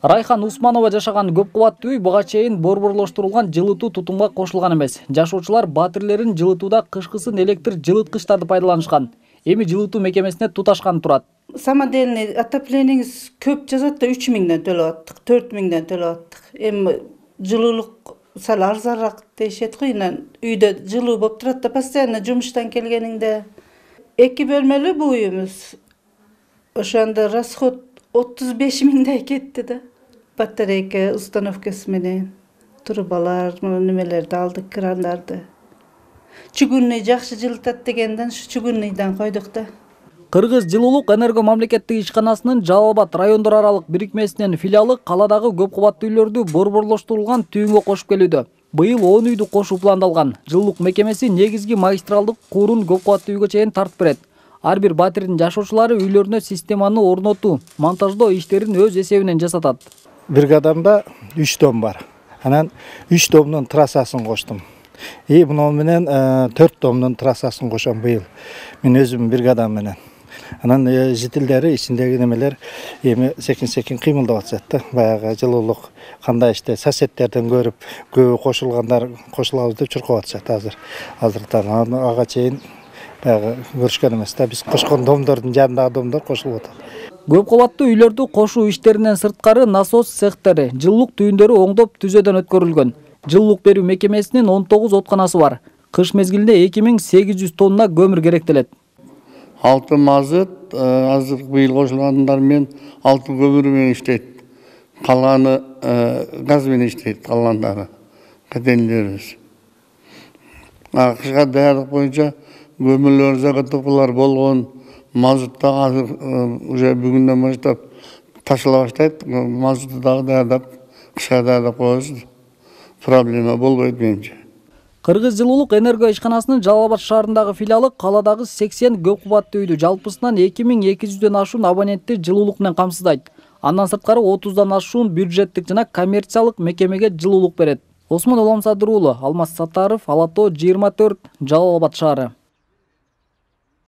Райхан Усманова жашаган көп кубаттуу үй буга чейин борборлоштурулган жылытуу тутумга кошулган эмес. Жашоочулар батирлерин жылытууда кышкысын электр жылыткычтарды пайдаланышкан. Эми жылытуу мекемесине туташкан турат. Самодельный отоплениеңиз көп жазат да 3000ден төлөп аттык, 4000ден төлөп аттык. Эми жылуулук сал арзаныраак дешет го, үйдө жылуу болуп турат да, постоянно жумуштан келгениңде. 2 бөлмөлүү бул үйүбүз. Ошондо расход 35.000 кетти да. Батарейка установкасы менен трубалар, немелерди алдык, крандарды. Чугунный жакшы жылытат дегенден ушу чугунныйдан койдук да. Кыргыз жылуулук энерго мамлекеттик ишканасынын Жалал Абад райондор аралык бирикмесинин филиалы каладагы көп кубаттуу үйлөрдү борборлоштурулган түйүнгө кошуп келүүдө. Быйыл 10 үйдү кошуу пландалган. Жылуулук мекемеси негизги магистралдык куурун көп кубаттуу үйгө чейин тартып берет. Ар бир батирдин жашоочулары үйлөрүнө системаны орнотуу, монтаждоо иштерин өз эсебинен жасатат. Бригадамда 3 дом бар. Анан 3 домдун трассасын коштум. Муну менен 4 домдун трассасын кошом быйыл. Мен өзүм бригадам менен. Анан жителдери ичиндеги немелер эми секин кыймылдап атышат да. Баягы жылуулук кандай иште соседтерден көрүп, көбү кошулгандар кошулабыз деп чуркап атышат азыртан. Ага чейин баягы көрүшкөн эмес да. Биз кошкон домдордун жанындагы домдор кошулуп атат. Көп кубаттуу үйлөрдү кошуу иштеринен сырткары насос цехтери, жылуулук түйүндөрү оңдоп түзөөдөн өткөрүлгөн. Жылуулук берүү мекемесинин 19 отканасы бар. Кыш мезгилинде 2800 тонна көмүр керектелет. 6 мазут, азыр быйыл кошулгандар менен 6 көмүр менен иштейт. Калганы газ менен иштейт, калгандары. Каденлерибиз. Кышка даярдык боюнча көмүрлөр заготовкалар болгон. Мазутта азыр уже бүгүндөн баштап ташыла баштайт. Мазутты дагы даярдап, кышка даярдап коебуз. Проблема болбойт менимче. Кыргыз жылуулук энерго ишканасынын Жалал Абад шаарындагы филиалы каладагы 80 көп кубаттуу үйдү жалпысынан 2200дөн ашуун абонентти жылуулук менен камсыздайт. Андан сырткары 30дан ашуун бюджеттик жана коммерциялык мекемеге жылуулук берет. Осмон Оламсадыр уулу, Алмаз Саттаров, Ала Тоо 24, Жалал Абад шаары.